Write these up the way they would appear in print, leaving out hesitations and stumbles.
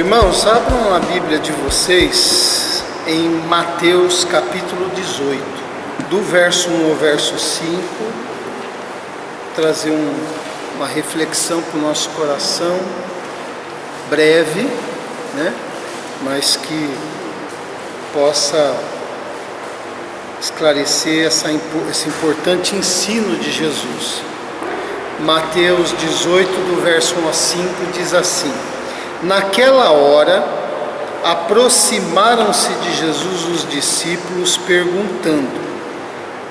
Irmãos, abram a Bíblia de vocês em Mateus capítulo 18, do verso 1 ao verso 5, trazer uma reflexão para o nosso coração, breve, mas que possa esclarecer esse importante ensino de Jesus. Mateus 18, do verso 1 a 5, diz assim: Naquela hora, aproximaram-se de Jesus os discípulos, perguntando: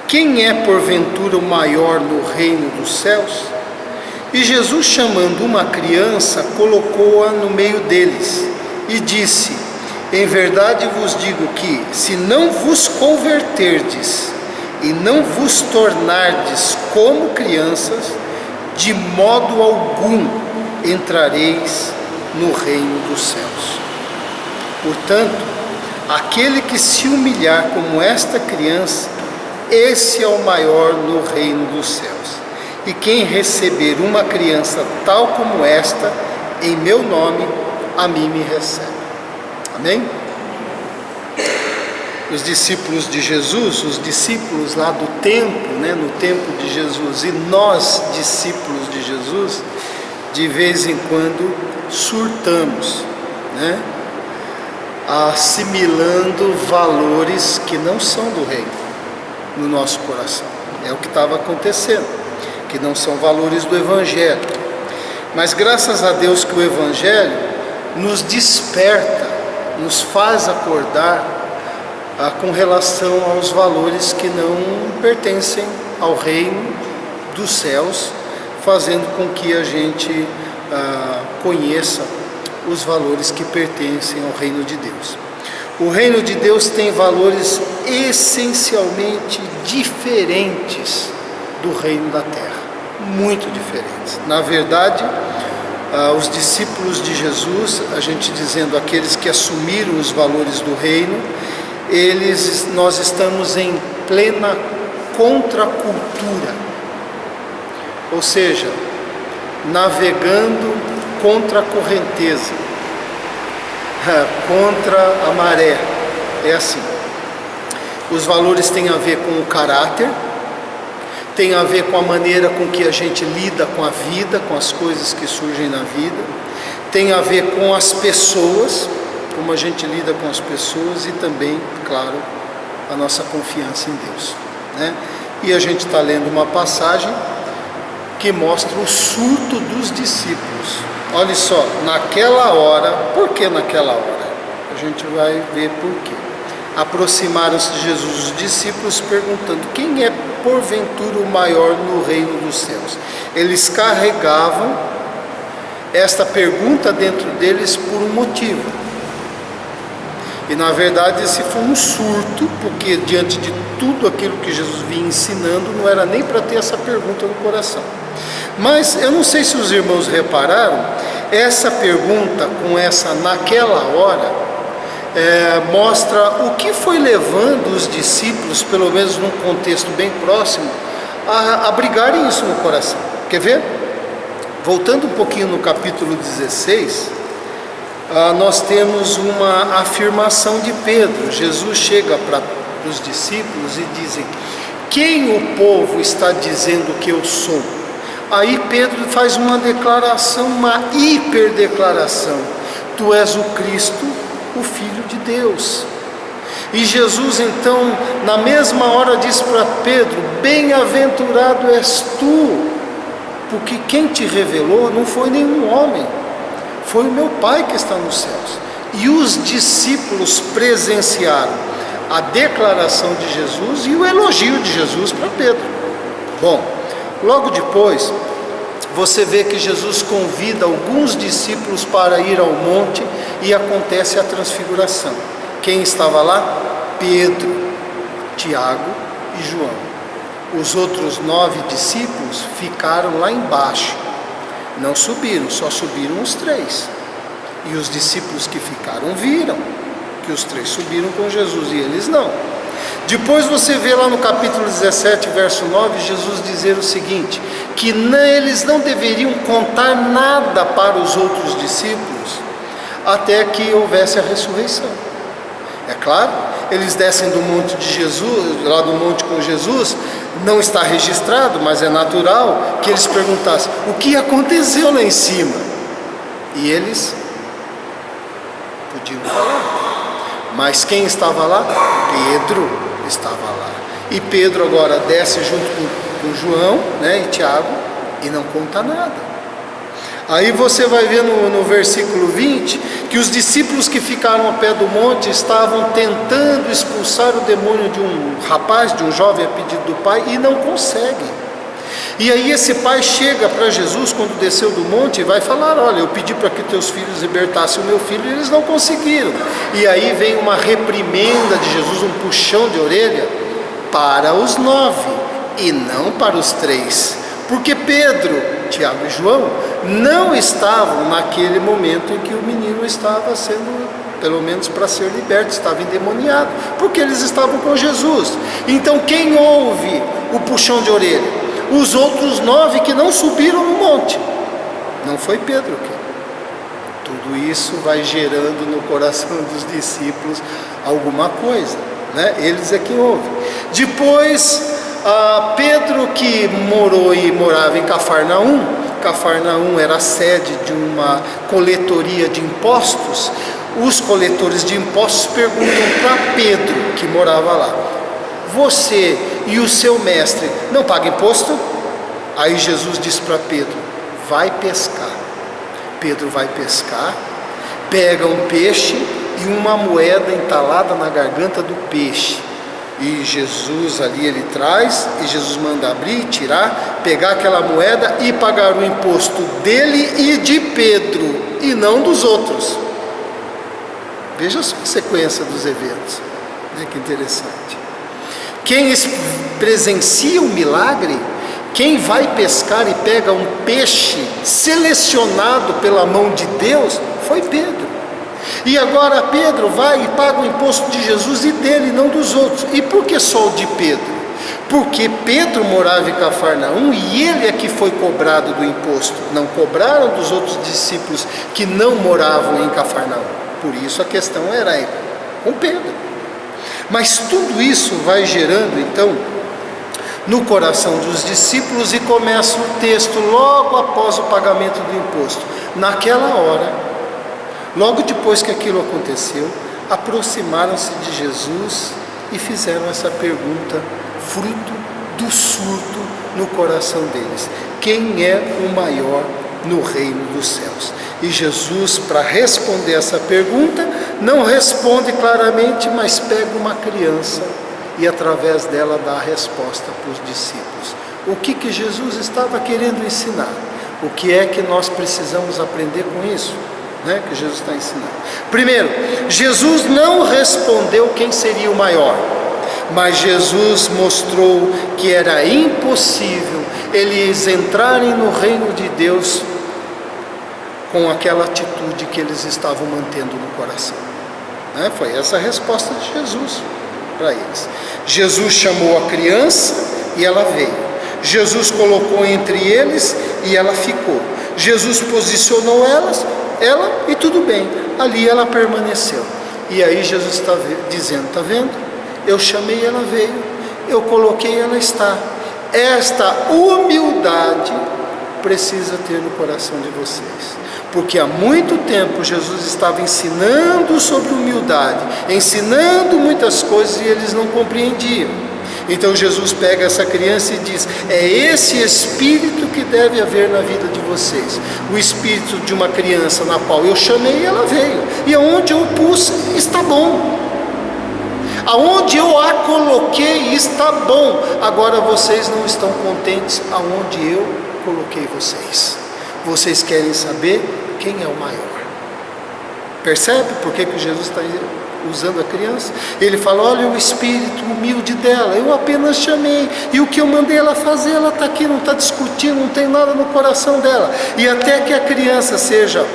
Quem é porventura o maior no reino dos céus? E Jesus, chamando uma criança, colocou-a no meio deles e disse: Em verdade vos digo que, se não vos converterdes e não vos tornardes como crianças, de modo algum entrareis no reino dos céus. Portanto, aquele que se humilhar como esta criança, esse é o maior no reino dos céus. E quem receber uma criança tal como esta, em meu nome, a mim me recebe. Amém? Os discípulos de Jesus, os discípulos lá do templo, no tempo de Jesus, e nós, discípulos de Jesus, de vez em quando surtamos, assimilando valores que não são do reino no nosso coração. É o que estava acontecendo, que não são valores do Evangelho. Mas graças a Deus que o Evangelho nos desperta, nos faz acordar com relação aos valores que não pertencem ao reino dos céus, fazendo com que a gente conheça os valores que pertencem ao reino de Deus. O reino de Deus tem valores essencialmente diferentes do reino da terra, muito diferentes. Na verdade, os discípulos de Jesus, a gente dizendo aqueles que assumiram os valores do reino, nós estamos em plena contracultura, ou seja, navegando contra a correnteza, contra a maré. É assim. Os valores têm a ver com o caráter, tem a ver com a maneira com que a gente lida com a vida, com as coisas que surgem na vida, tem a ver com as pessoas, como a gente lida com as pessoas, e também, claro, a nossa confiança em Deus, E a gente está lendo uma passagem que mostra o surto dos discípulos. Olha só, naquela hora, por que naquela hora? A gente vai ver por quê. Aproximaram-se de Jesus os discípulos, perguntando: Quem é porventura o maior no reino dos céus? Eles carregavam esta pergunta dentro deles por um motivo. E na verdade esse foi um surto, porque diante de tudo aquilo que Jesus vinha ensinando, não era nem para ter essa pergunta no coração. Mas eu não sei se os irmãos repararam, essa pergunta com essa naquela hora, mostra o que foi levando os discípulos, pelo menos num contexto bem próximo, a abrigarem isso no coração. Quer ver? Voltando um pouquinho no capítulo 16, nós temos uma afirmação de Pedro. Jesus chega para os discípulos e dizem: Quem o povo está dizendo que eu sou? Aí Pedro faz uma declaração, uma hiperdeclaração: Tu és o Cristo, o Filho de Deus. E Jesus então, na mesma hora, diz para Pedro: Bem-aventurado és tu, porque quem te revelou não foi nenhum homem, foi o meu Pai que está nos céus. E os discípulos presenciaram a declaração de Jesus e o elogio de Jesus para Pedro. Bom, logo depois, você vê que Jesus convida alguns discípulos para ir ao monte e acontece a transfiguração. Quem estava lá? Pedro, Tiago e João. Os outros 9 discípulos ficaram lá embaixo. Não subiram, só subiram os 3. E os discípulos que ficaram viram que os 3 subiram com Jesus e eles não. Depois você vê lá no capítulo 17, verso 9, Jesus dizer o seguinte, que eles não deveriam contar nada para os outros discípulos, até que houvesse a ressurreição. É claro, eles descem do monte de Jesus, lá do monte com Jesus, não está registrado, mas é natural que eles perguntassem: o que aconteceu lá em cima? E eles podiam falar. Mas quem estava lá? Pedro estava lá. E Pedro agora desce junto com João, né, e Tiago, e não conta nada. Aí você vai ver no versículo 20, que os discípulos que ficaram ao pé do monte estavam tentando expulsar o demônio de um rapaz, de um jovem a pedido do pai, e não conseguem. E aí esse pai chega para Jesus quando desceu do monte e vai falar: olha, eu pedi para que teus filhos libertassem o meu filho e eles não conseguiram. E aí vem uma reprimenda de Jesus, um puxão de orelha para os 9 e não para os 3, porque Pedro, Tiago e João não estavam naquele momento em que o menino estava sendo, pelo menos para ser liberto, estava endemoniado, porque eles estavam com Jesus. Então quem ouve o puxão de orelha? Os outros 9 que não subiram no monte. Não foi Pedro que. Tudo isso vai gerando no coração dos discípulos alguma coisa, né? Eles é quem ouve. Depois Pedro, que morava em Cafarnaum. Cafarnaum era a sede de uma coletoria de impostos. Os coletores de impostos perguntam para Pedro, que morava lá: você e o seu mestre não pagam imposto? Aí Jesus disse para Pedro: vai pescar. Pedro vai pescar, pega um peixe e uma moeda entalada na garganta do peixe. E Jesus ali, ele traz, e Jesus manda abrir, tirar, pegar aquela moeda e pagar o imposto dele e de Pedro, e não dos outros. Veja só a sequência dos eventos, né? Que interessante. Quem presencia o milagre, quem vai pescar e pega um peixe selecionado pela mão de Deus, foi Pedro. E agora Pedro vai e paga o imposto de Jesus e dele, não dos outros. E por que só o de Pedro? Porque Pedro morava em Cafarnaum e ele é que foi cobrado do imposto. Não cobraram dos outros discípulos que não moravam em Cafarnaum. Por isso a questão era com Pedro. Mas tudo isso vai gerando então no coração dos discípulos, e começa o texto logo após o pagamento do imposto. Naquela hora, logo depois que aquilo aconteceu, aproximaram-se de Jesus e fizeram essa pergunta, fruto do surto no coração deles: quem é o maior no reino dos céus? E Jesus, para responder essa pergunta, não responde claramente, mas pega uma criança e através dela dá a resposta para os discípulos. O que Jesus estava querendo ensinar? O que é que nós precisamos aprender com isso, né, que Jesus está ensinando? Primeiro, Jesus não respondeu quem seria o maior, mas Jesus mostrou que era impossível eles entrarem no reino de Deus com aquela atitude que eles estavam mantendo no coração, né? Foi essa a resposta de Jesus para eles. Jesus chamou a criança e ela veio. Jesus colocou entre eles e ela ficou. Jesus posicionou ela e tudo bem, ali ela permaneceu. E aí Jesus está dizendo: está vendo? Eu chamei, ela veio. Eu coloquei, ela está. Esta humildade precisa ter no coração de vocês, porque há muito tempo Jesus estava ensinando sobre humildade, ensinando muitas coisas e eles não compreendiam. Então Jesus pega essa criança e diz: é esse espírito que deve haver na vida de vocês, o espírito de uma criança na qual eu chamei e ela veio, e aonde eu pus está bom, aonde eu a coloquei está bom. Agora vocês não estão contentes aonde eu coloquei vocês. Vocês querem saber quem é o maior. Percebe por que Jesus está usando a criança? Ele fala: olha o espírito humilde dela, eu apenas chamei, e o que eu mandei ela fazer, ela está aqui, não está discutindo, não tem nada no coração dela. E até que a criança seja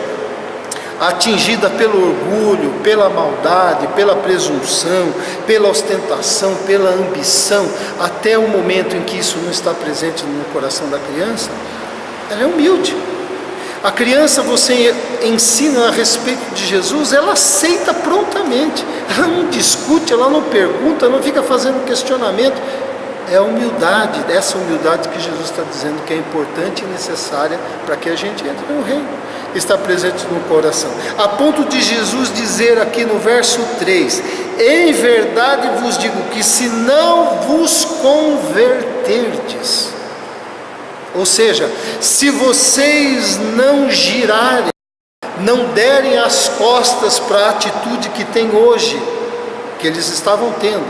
atingida pelo orgulho, pela maldade, pela presunção, pela ostentação, pela ambição, até o momento em que isso não está presente no coração da criança, ela é humilde. A criança, você ensina a respeito de Jesus, ela aceita prontamente, ela não discute, ela não pergunta, não fica fazendo questionamento. É a humildade, essa humildade que Jesus está dizendo que é importante e necessária para que a gente entre no reino, está presente no coração, a ponto de Jesus dizer aqui no verso 3, em verdade vos digo que se não vos converterdes, ou seja, se vocês não girarem, não derem as costas para a atitude que tem hoje, que eles estavam tendo,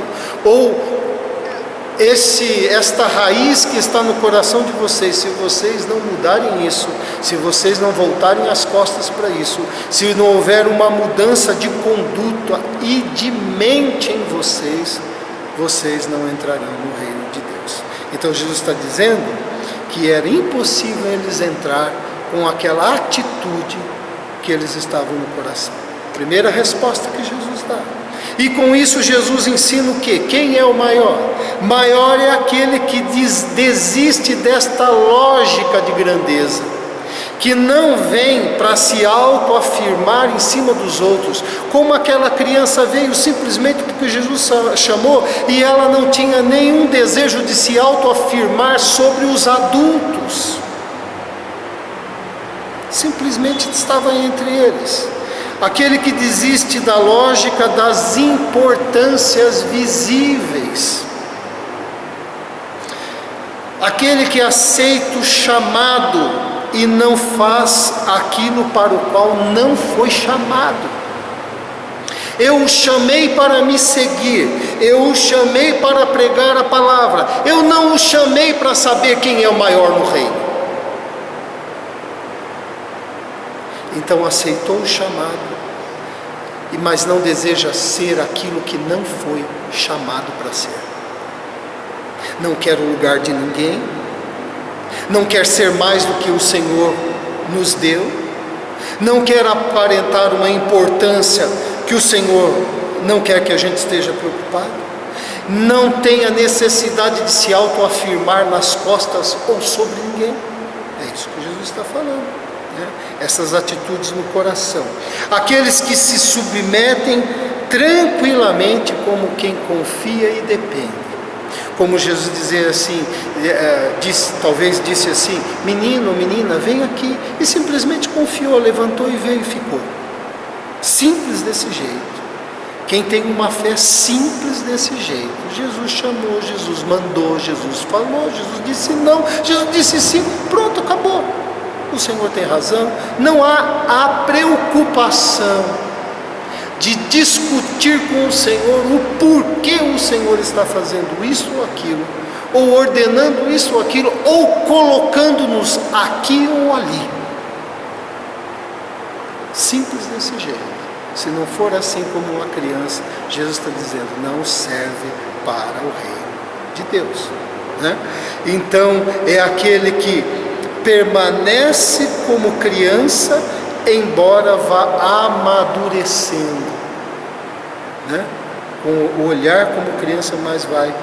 ou esta raiz que está no coração de vocês, se vocês não mudarem isso, se vocês não voltarem as costas para isso, se não houver uma mudança de conduta e de mente em vocês, vocês não entrarão no reino de Deus. Então Jesus está dizendo que era impossível eles entrar com aquela atitude que eles estavam no coração. Primeira resposta que Jesus dá. E com isso Jesus ensina o quê? Quem é o maior? Maior é aquele que desiste desta lógica de grandeza, que não vem para se autoafirmar em cima dos outros, como aquela criança veio simplesmente porque Jesus chamou, e ela não tinha nenhum desejo de se autoafirmar sobre os adultos, simplesmente estava entre eles. Aquele que desiste da lógica das importâncias visíveis, aquele que aceita o chamado e não faz aquilo para o qual não foi chamado. Eu o chamei para me seguir, eu o chamei para pregar a palavra, eu não o chamei para saber quem é o maior no reino. Então aceitou o chamado, mas não deseja ser aquilo que não foi chamado para ser. Não quer o lugar de ninguém, não quer ser mais do que o Senhor nos deu, não quer aparentar uma importância que o Senhor não quer que a gente esteja preocupado, não tem a necessidade de se autoafirmar nas costas ou sobre ninguém. É isso que Jesus está falando. Essas atitudes no coração, aqueles que se submetem tranquilamente como quem confia e depende, como Jesus dizia assim, talvez disse assim, menino, menina, vem aqui, e simplesmente confiou, levantou e veio e ficou, simples desse jeito. Quem tem uma fé simples desse jeito, Jesus chamou, Jesus mandou, Jesus falou, Jesus disse não, Jesus disse sim, pronto, acabou. O Senhor tem razão, não há a preocupação de discutir com o Senhor o porquê o Senhor está fazendo isso ou aquilo, ou ordenando isso ou aquilo, ou colocando-nos aqui ou ali. Simples desse jeito. Se não for assim como uma criança, Jesus está dizendo, não serve para o reino de Deus, né? Então é aquele que permanece como criança, embora vá amadurecendo, né? Com o olhar como criança, mas vai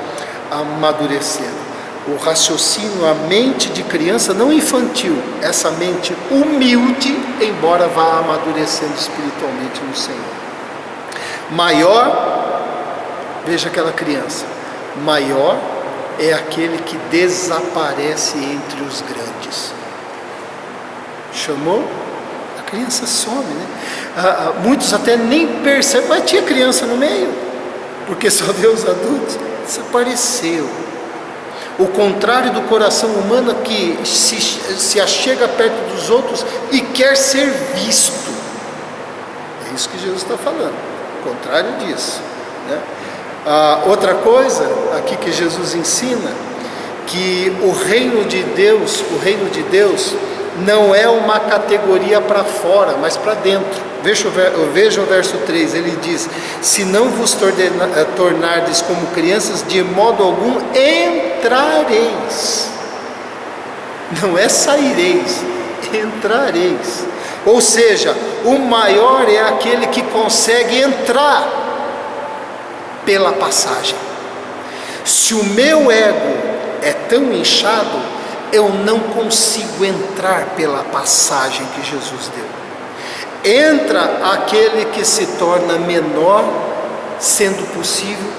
amadurecendo. O raciocínio, a mente de criança, não infantil, essa mente humilde, embora vá amadurecendo espiritualmente no Senhor. Maior, veja aquela criança, maior é aquele que desaparece entre os grandes. Chamou, a criança some, né? Muitos até nem percebem, mas tinha criança no meio, porque só Deus adultos, desapareceu. O contrário do coração humano, que se achega perto dos outros e quer ser visto. É isso que Jesus está falando, o contrário disso, né? Outra coisa aqui que Jesus ensina, que o reino de Deus não é uma categoria para fora, mas para dentro. Veja o verso 3, ele diz, se não vos tornardes como crianças, de modo algum entrareis. Não é saireis, entrareis. Ou seja, o maior é aquele que consegue entrar pela passagem. Se o meu ego é tão inchado, eu não consigo entrar pela passagem que Jesus deu. Entra aquele que se torna menor, sendo possível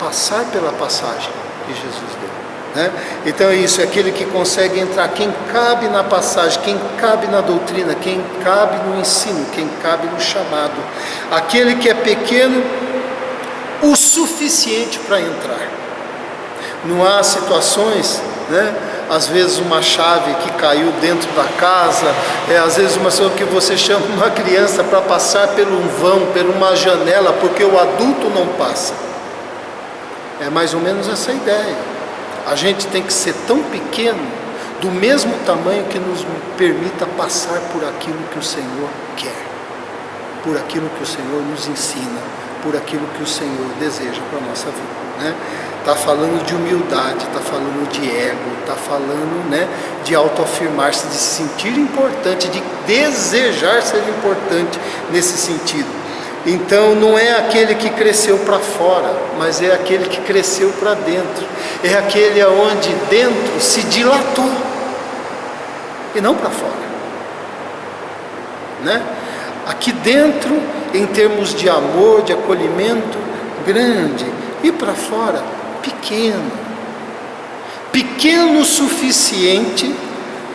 passar pela passagem que Jesus deu, né? Então é isso, é aquele que consegue entrar, quem cabe na passagem, quem cabe na doutrina, quem cabe no ensino, quem cabe no chamado, aquele que é pequeno o suficiente para entrar. Não há situações, né? Às vezes uma chave que caiu dentro da casa, às vezes uma situação que você chama uma criança para passar por um vão, por uma janela, porque o adulto não passa. É mais ou menos essa ideia. A gente tem que ser tão pequeno, do mesmo tamanho que nos permita passar por aquilo que o Senhor quer, por aquilo que o Senhor nos ensina, por aquilo que o Senhor deseja para a nossa vida, né? Está falando de humildade, está falando de ego, está falando, né, de autoafirmar-se, de se sentir importante, de desejar ser importante nesse sentido. Então não é aquele que cresceu para fora, mas é aquele que cresceu para dentro. É aquele onde dentro se dilatou e não para fora, né? Aqui dentro, em termos de amor, de acolhimento, grande, e para fora, pequeno. Pequeno o suficiente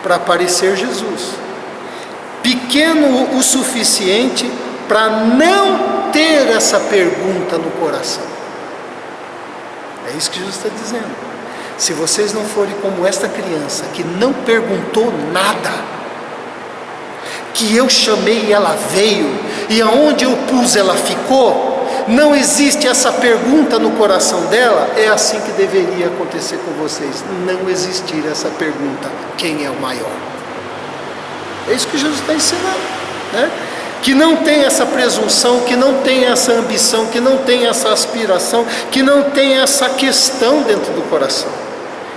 para parecer Jesus. Pequeno o suficiente para não ter essa pergunta no coração. É isso que Jesus está dizendo. Se vocês não forem como esta criança que não perguntou nada, que eu chamei e ela veio, e aonde eu pus ela ficou, não existe essa pergunta no coração dela, é assim que deveria acontecer com vocês, não existir essa pergunta, quem é o maior? É isso que Jesus está ensinando, né? Que não tem essa presunção, que não tem essa ambição, que não tem essa aspiração, que não tem essa questão dentro do coração,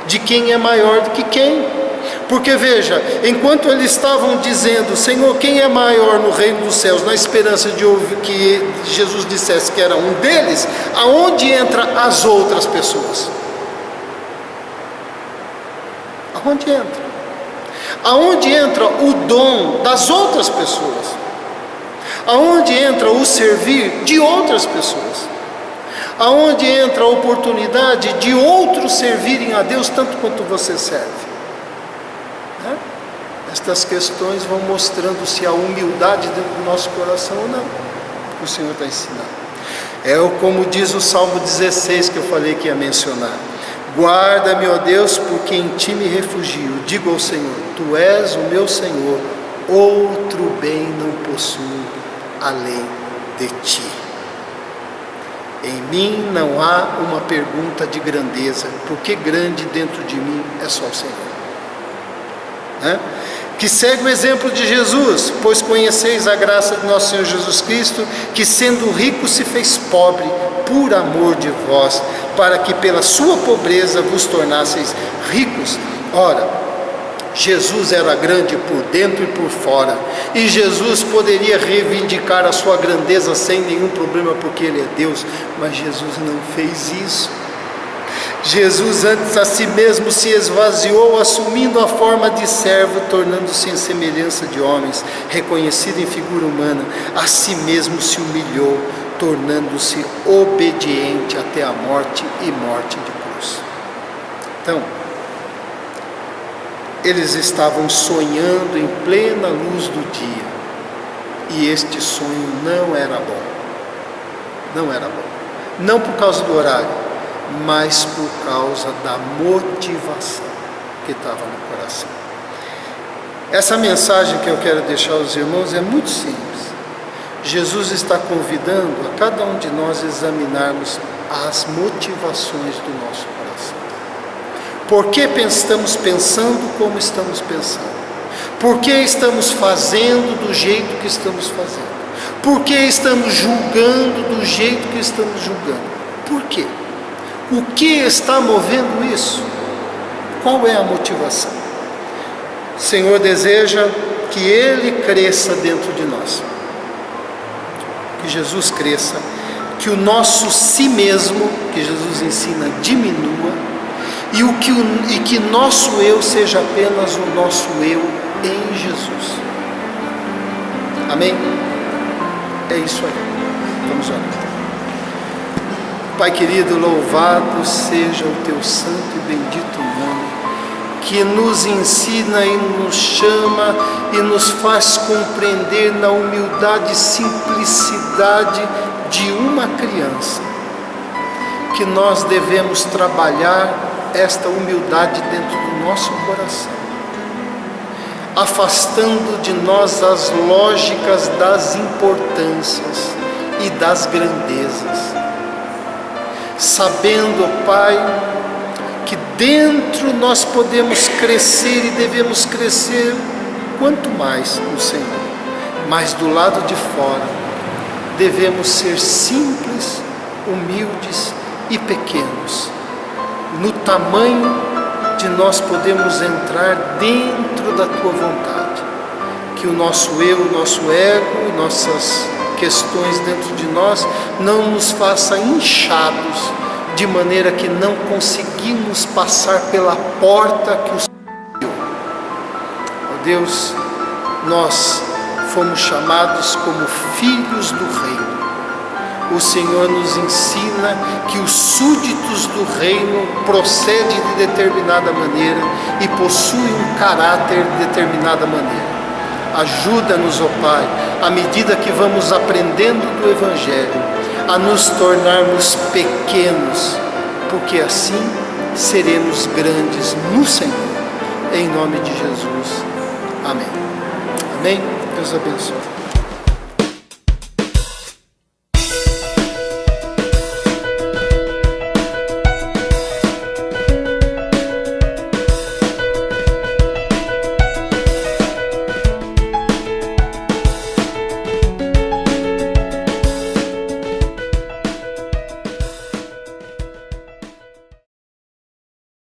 de quem é maior do que quem. Porque veja, enquanto eles estavam dizendo, Senhor, quem é maior no reino dos céus, na esperança de ouvir que Jesus dissesse que era um deles, aonde entra as outras pessoas? Aonde entra? Aonde entra o dom das outras pessoas? Aonde entra o servir de outras pessoas? Aonde entra a oportunidade de outros servirem a Deus tanto quanto você serve? Estas questões vão mostrando se há humildade dentro do nosso coração ou não, que o Senhor está ensinando. É como diz o Salmo 16 que eu falei que ia mencionar: guarda-me, ó Deus, porque em ti me refugio. Digo ao Senhor, tu és o meu Senhor, outro bem não possuo além de ti. Em mim não há uma pergunta de grandeza, porque grande dentro de mim é só o Senhor, né? Que segue o exemplo de Jesus, pois conheceis a graça de nosso Senhor Jesus Cristo, que sendo rico se fez pobre por amor de vós, para que pela sua pobreza vos tornasseis ricos. Ora, Jesus era grande por dentro e por fora, e Jesus poderia reivindicar a sua grandeza sem nenhum problema, porque Ele é Deus, mas Jesus não fez isso. Jesus antes a si mesmo se esvaziou, assumindo a forma de servo, tornando-se em semelhança de homens, reconhecido em figura humana, a si mesmo se humilhou, tornando-se obediente até a morte e morte de cruz. Então, eles estavam sonhando em plena luz do dia, e este sonho não era bom, não era bom, não por causa do horário, mas por causa da motivação que estava no coração. Essa mensagem que eu quero deixar aos irmãos é muito simples. Jesus está convidando a cada um de nós examinarmos as motivações do nosso coração. Por que estamos pensando como estamos pensando? Por que estamos fazendo do jeito que estamos fazendo? Por que estamos julgando do jeito que estamos julgando? Por quê? O que está movendo isso? Qual é a motivação? O Senhor deseja que Ele cresça dentro de nós, que Jesus cresça, que o nosso si mesmo, que Jesus ensina, diminua, e que nosso eu seja apenas o nosso eu em Jesus. Amém? É isso aí. Vamos orar. Pai querido, louvado seja o teu santo e bendito nome, que nos ensina e nos chama e nos faz compreender na humildade e simplicidade de uma criança, que nós devemos trabalhar esta humildade dentro do nosso coração, afastando de nós as lógicas das importâncias e das grandezas, sabendo, Pai, que dentro nós podemos crescer e devemos crescer quanto mais no Senhor, mas do lado de fora devemos ser simples, humildes e pequenos, no tamanho de nós podemos entrar dentro da Tua vontade, que o nosso eu, o nosso ego, nossas questões dentro de nós não nos faça inchados, de maneira que não conseguimos passar pela porta que o Senhor abriu. Ó Deus, nós fomos chamados como filhos do reino. O Senhor nos ensina que os súditos do reino procedem de determinada maneira e possuem um caráter de determinada maneira. Ajuda-nos, ó Pai, à medida que vamos aprendendo do Evangelho, a nos tornarmos pequenos, porque assim seremos grandes no Senhor. Em nome de Jesus. Amém. Amém. Deus abençoe.